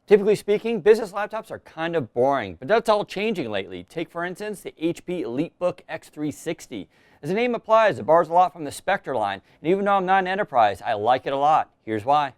Typically speaking, business laptops are kind of boring, but that's all changing lately. Take, for instance, the HP EliteBook x360. As the name implies, it borrows a lot from the Spectre line, and even though I'm not an enterprise, I like it a lot. Here's why.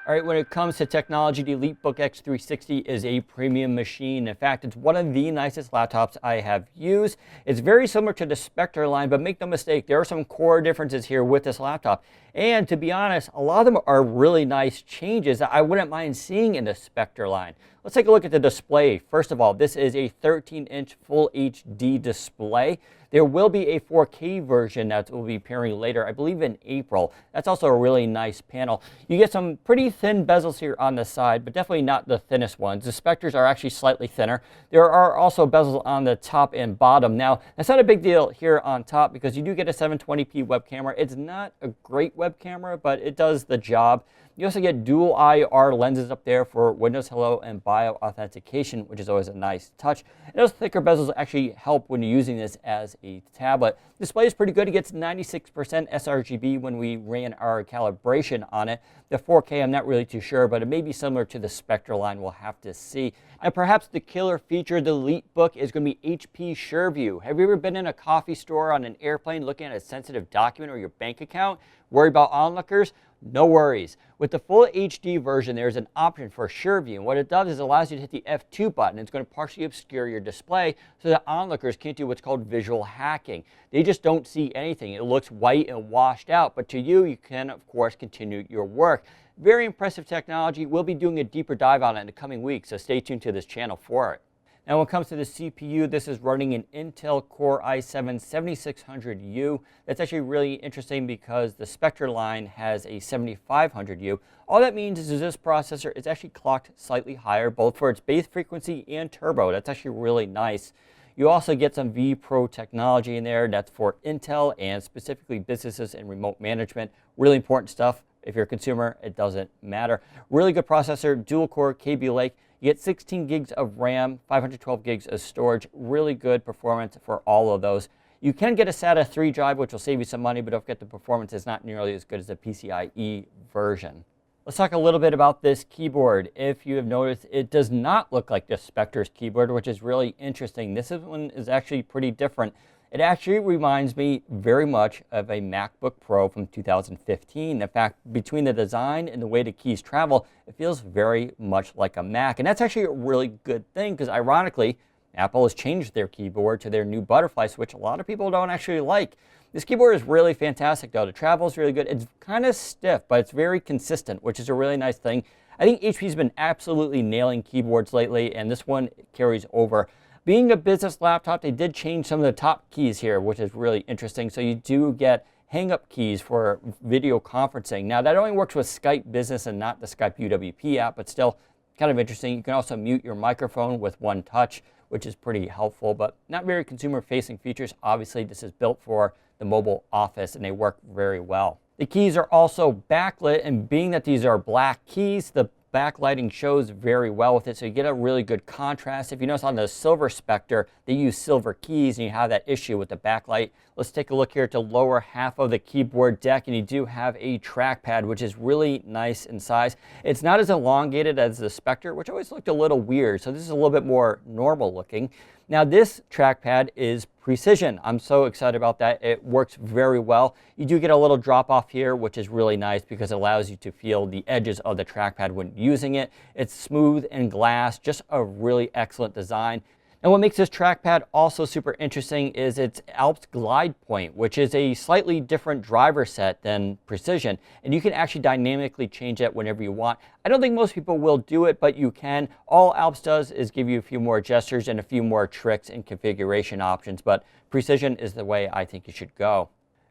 All right, when it comes to technology, the EliteBook x360 is a premium machine. In fact, it's one of the nicest laptops I have used. It's very similar to the Spectre line, but make no mistake, there are some core differences here with this laptop. And to be honest, a lot of them are really nice changes that I wouldn't mind seeing in the Spectre line. Let's take a look at the display. First of all, this is a 13-inch Full HD display. There will be a 4K version that will be appearing later, I believe in April. That's also a really nice panel. You get some pretty thin bezels here on the side, but definitely not the thinnest ones. The Spectres are actually slightly thinner. There are also bezels on the top and bottom. Now, that's not a big deal here on top because you do get a 720p web camera. It's not a great web camera, but it does the job. You also get dual IR lenses up there for Windows Hello and Bio authentication, which is always a nice touch. And those thicker bezels actually help when you're using this as a tablet. Display is pretty good. It gets 96% sRGB when we ran our calibration on it. The 4K, I'm not really too sure, but it may be similar to the Spectre line. We'll have to see. And perhaps the killer feature of the EliteBook is going to be HP SureView. Have you ever been in a coffee store on an airplane looking at a sensitive document or your bank account? Worried about onlookers? No worries. With the full HD version, there's an option for SureView. And what it does is it allows you to hit the F2 button. It's going to partially obscure your display so that onlookers can't do what's called visual hacking. They just don't see anything. It looks white and washed out. But to you, you can, of course, continue your work. Very impressive technology. We'll be doing a deeper dive on it in the coming weeks, so stay tuned to this channel for it. Now, when it comes to the CPU, this is running an Intel Core i7-7600U. That's actually really interesting because the Spectre line has a 7500U. All that means is this processor is actually clocked slightly higher, both for its base frequency and turbo. That's actually really nice. You also get some vPro technology in there. That's for Intel and specifically businesses and remote management. Really important stuff. If you're a consumer, it doesn't matter. Really good processor, dual-core Kaby Lake. You get 16 gigs of RAM, 512 gigs of storage. Really good performance for all of those. You can get a SATA 3 drive, which will save you some money, but don't forget the performance is not nearly as good as the PCIe version. Let's talk a little bit about this keyboard. If you have noticed, it does not look like the Spectre's keyboard, which is really interesting. This one is actually pretty different. It actually reminds me very much of a MacBook Pro from 2015. In fact, between the design and the way the keys travel, it feels very much like a Mac. And that's actually a really good thing because ironically, Apple has changed their keyboard to their new Butterfly switch. A lot of people don't actually like. This keyboard is really fantastic though. The travel is really good. It's kind of stiff, but it's very consistent, which is a really nice thing. I think HP's been absolutely nailing keyboards lately, and this one carries over. Being a business laptop, they did change some of the top keys here, which is really interesting. So you do get hang-up keys for video conferencing. Now, that only works with Skype Business and not the Skype UWP app, but still kind of interesting. You can also mute your microphone with one touch, which is pretty helpful, but not very consumer-facing features. Obviously, this is built for the mobile office, and they work very well. The keys are also backlit, and being that these are black keys, the backlighting shows very well with it, so you get a really good contrast. If you notice on the Silver Spectre, they use silver keys and you have that issue with the backlight. Let's take a look here at the lower half of the keyboard deck, and you do have a trackpad, which is really nice in size. It's not as elongated as the Spectre, which always looked a little weird, so this is a little bit more normal looking. Now, this trackpad is precision. I'm so excited about that. It works very well. You do get a little drop off here, which is really nice because it allows you to feel the edges of the trackpad when using it. It's smooth and glass, just a really excellent design. And what makes this trackpad also super interesting is its Alps Glide Point, which is a slightly different driver set than Precision. And you can actually dynamically change that whenever you want. I don't think most people will do it, but you can. All Alps does is give you a few more gestures and a few more tricks and configuration options, but Precision is the way I think you should go.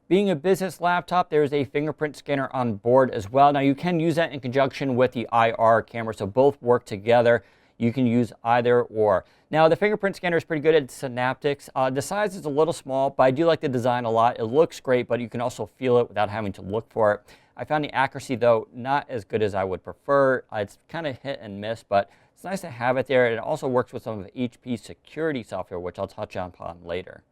Being a business laptop, there is a fingerprint scanner on board as well. Now, you can use that in conjunction with the IR camera, so both work together. You can use either or. Now, the fingerprint scanner is pretty good at Synaptics. The size is a little small, but I do like the design a lot. It looks great, but you can also feel it without having to look for it. I found the accuracy, though, not as good as I would prefer. It's kind of hit and miss, but it's nice to have it there. It also works with some of the HP security software, which I'll touch upon later.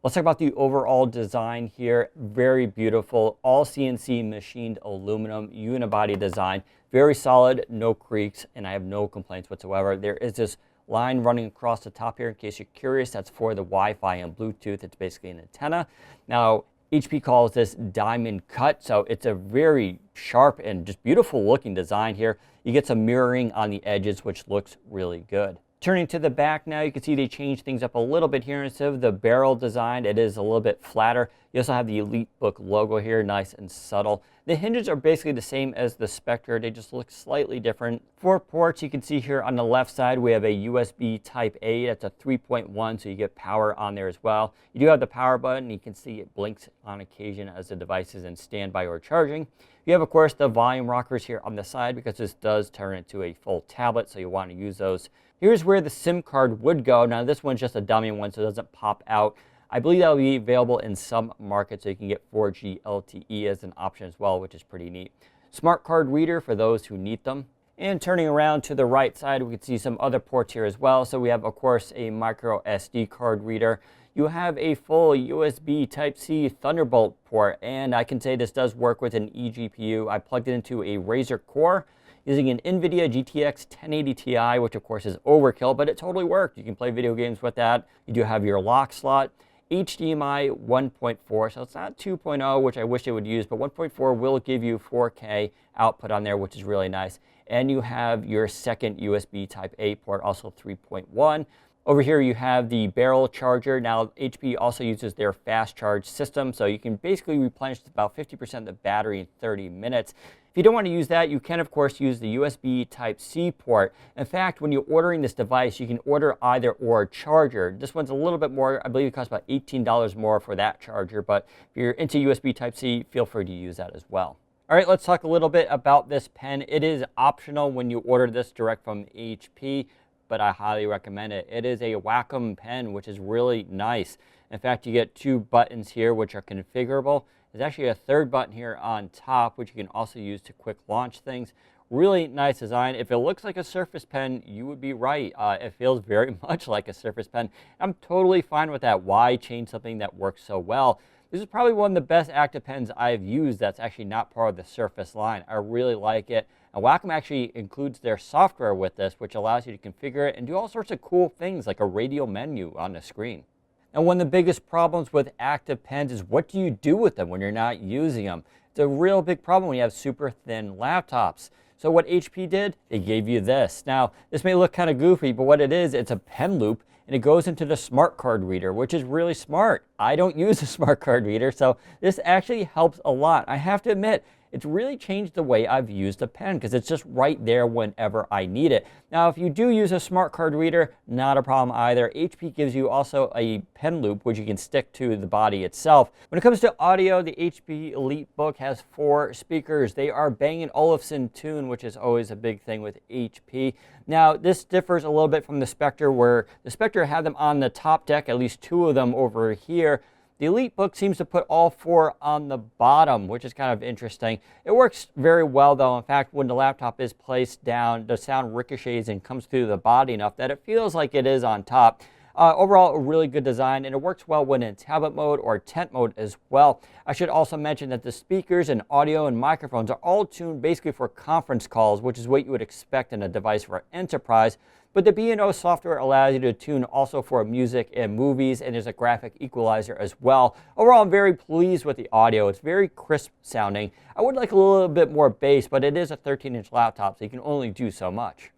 Let's talk about the overall design here. Very beautiful, all CNC machined aluminum unibody design. Very solid, no creaks, and I have no complaints whatsoever. There is this line running across the top here. In case you're curious, that's for the Wi-Fi and Bluetooth. It's basically an antenna. Now, HP calls this diamond cut, so it's a very sharp and just beautiful looking design here. You get some mirroring on the edges, which looks really good. Turning to the back now, you can see they changed things up a little bit here. Instead of the barrel design, it is a little bit flatter. You also have the EliteBook logo here, nice and subtle. The hinges are basically the same as the Spectre. They just look slightly different. For ports, you can see here on the left side, we have a USB Type A. That's a 3.1, so you get power on there as well. You do have the power button. You can see it blinks on occasion as the device is in standby or charging. You have, of course, the volume rockers here on the side because this does turn into a full tablet, so you want to use those. Here's where the SIM card would go. Now, this one's just a dummy one, so it doesn't pop out. I believe that will be available in some markets, so you can get 4G LTE as an option as well, which is pretty neat. Smart card reader for those who need them. And turning around to the right side, we can see some other ports here as well. So we have, of course, a micro SD card reader. You have a full USB Type-C Thunderbolt port, and I can say this does work with an eGPU. I plugged it into a Razer core using an NVIDIA GTX 1080 Ti, which of course is overkill, but it totally worked. You can play video games with that. You do have your lock slot. HDMI 1.4, so it's not 2.0, which I wish it would use, but 1.4 will give you 4K output on there, which is really nice. And you have your second USB Type A port, also 3.1. Over here you have the barrel charger. Now HP also uses their fast charge system, so you can basically replenish about 50% of the battery in 30 minutes. If you don't want to use that, you can of course use the USB Type-C port. In fact, when you're ordering this device, you can order either or charger. This one's a little bit more, I believe it costs about $18 more for that charger, but if you're into USB Type-C, feel free to use that as well. All right, let's talk a little bit about this pen. It is optional when you order this direct from HP, but I highly recommend it. It is a Wacom pen, which is really nice. In fact, you get two buttons here, which are configurable. There's actually a third button here on top, which you can also use to quick launch things. Really nice design. If it looks like a Surface Pen, you would be right. It feels very much like a Surface Pen. I'm totally fine with that. Why change something that works so well? This is probably one of the best active pens I've used that's actually not part of the Surface line. I really like it. And Wacom actually includes their software with this, which allows you to configure it and do all sorts of cool things like a radial menu on the screen. And one of the biggest problems with active pens is what do you do with them when you're not using them? It's a real big problem when you have super thin laptops. So what HP did, they gave you this. Now, this may look kind of goofy, but what it is, it's a pen loop, and it goes into the smart card reader, which is really smart. I don't use a smart card reader, so this actually helps a lot. I have to admit, it's really changed the way I've used a pen because it's just right there whenever I need it. Now, if you do use a smart card reader, not a problem either. HP gives you also a pen loop, which you can stick to the body itself. When it comes to audio, the HP EliteBook has 4 speakers. They are Bang & Olufsen tuned, which is always a big thing with HP. Now, this differs a little bit from the Spectre, where the Spectre had them on the top deck, at least 2 of them over here. The EliteBook seems to put all 4 on the bottom, which is kind of interesting. It works very well, though. In fact, when the laptop is placed down, the sound ricochets and comes through the body enough that it feels like it is on top. Overall, a really good design, and it works well when in tablet mode or tent mode as well. I should also mention that the speakers and audio and microphones are all tuned basically for conference calls, which is what you would expect in a device for enterprise. But the B&O software allows you to tune also for music and movies, and there's a graphic equalizer as well. Overall, I'm very pleased with the audio. It's very crisp sounding. I would like a little bit more bass, but it is a 13-inch laptop, so you can only do so much.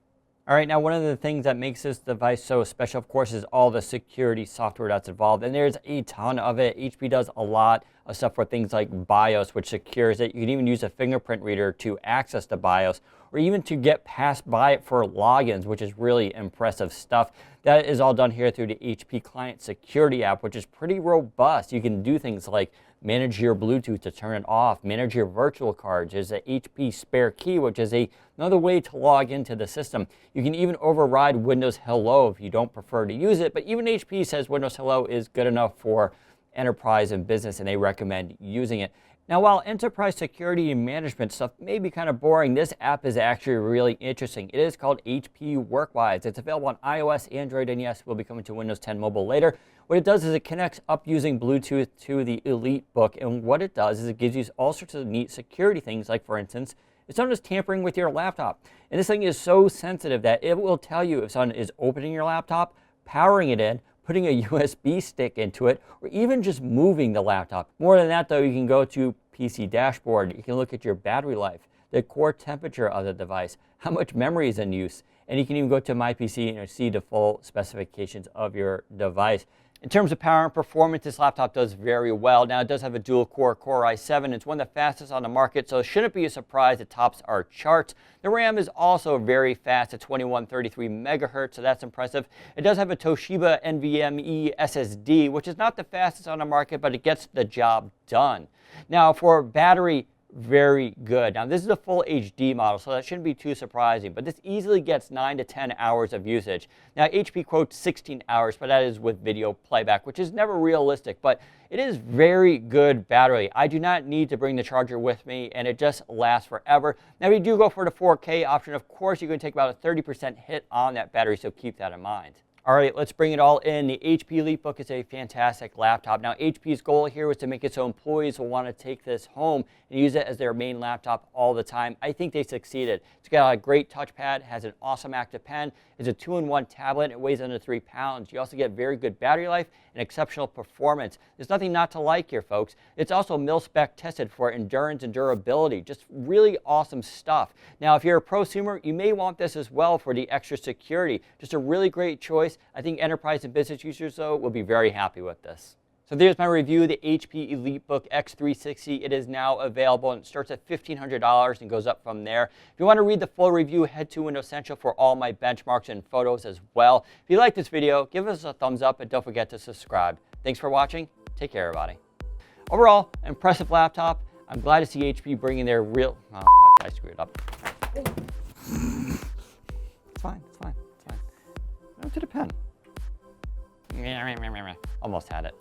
All right, now one of the things that makes this device so special, of course, is all the security software that's involved, and there's a ton of it. HP does a lot of stuff for things like BIOS, which secures it. You can even use a fingerprint reader to access the BIOS, or even to get passed by it for logins, which is really impressive stuff. That is all done here through the HP Client Security app, which is pretty robust. You can do things like manage your Bluetooth to turn it off, manage your virtual cards. There's an HP Spare Key, which is another way to log into the system. You can even override Windows Hello if you don't prefer to use it, but even HP says Windows Hello is good enough for enterprise and business, and they recommend using it. Now, while enterprise security and management stuff may be kind of boring, this app is actually really interesting. It is called HP WorkWise. It's available on iOS, Android, and yes, will be coming to Windows 10 Mobile later. What it does is it connects up using Bluetooth to the EliteBook, and what it does is it gives you all sorts of neat security things, like, for instance, if someone is tampering with your laptop. And this thing is so sensitive that it will tell you if someone is opening your laptop, powering it in, putting a USB stick into it, or even just moving the laptop. More than that, though, you can go to PC dashboard. You can look at your battery life, the core temperature of the device, how much memory is in use, and you can even go to My PC and see the full specifications of your device. In terms of power and performance, this laptop does very well. Now, it does have a dual-core Core i7. It's one of the fastest on the market, so it shouldn't be a surprise it tops our charts. The RAM is also very fast at 2133 megahertz, so that's impressive. It does have a Toshiba NVMe SSD, which is not the fastest on the market, but it gets the job done. Now, for battery, very good. Now, this is a full HD model, so that shouldn't be too surprising, but this easily gets 9 to 10 hours of usage. Now, HP quotes 16 hours, but that is with video playback, which is never realistic, but it is very good battery. I do not need to bring the charger with me, and it just lasts forever. Now, we do go for the 4K option. Of course, you're going to take about a 30% hit on that battery, so keep that in mind. All right, let's bring it all in. The HP EliteBook is a fantastic laptop. Now, HP's goal here was to make it so employees will want to take this home and use it as their main laptop all the time. I think they succeeded. It's got a great touchpad, has an awesome active pen, it's a 2-in-1 tablet, it weighs under 3 pounds. You also get very good battery life and exceptional performance. There's nothing not to like here, folks. It's also mil-spec tested for endurance and durability. Just really awesome stuff. Now, if you're a prosumer, you may want this as well for the extra security. Just a really great choice. I think enterprise and business users, though, will be very happy with this. So there's my review of the HP EliteBook X360. It is now available and it starts at $1,500 and goes up from there. If you want to read the full review, head to Windows Central for all my benchmarks and photos as well. If you like this video, give us a thumbs up and don't forget to subscribe. Thanks for watching. Take care, everybody. Overall, impressive laptop. I'm glad to see HP bringing their real... Oh, fuck, I screwed up. It's fine, it's fine, it's fine. Go to the pen. Almost had it.